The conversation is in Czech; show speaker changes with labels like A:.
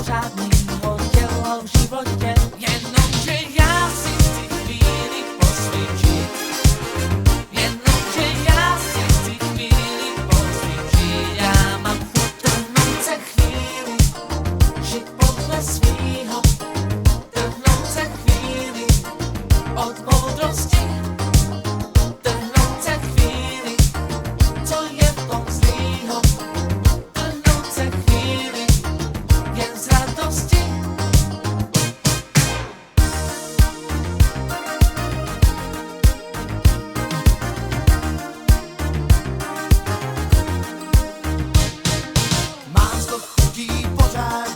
A: pořádnýho dělo v životě. Jenomže já si chci chvíli posvědčit. Jenomže já si chci chvíli posvědčit. Já mám chuť trhnout se chvíli, žít podle svýho. Trhnout se chvíli od moudrosti. Trhnout se chvíli, co je v tom zlýho. Trhnout se chvíli, jen z radosti. Mám sto chutí pořád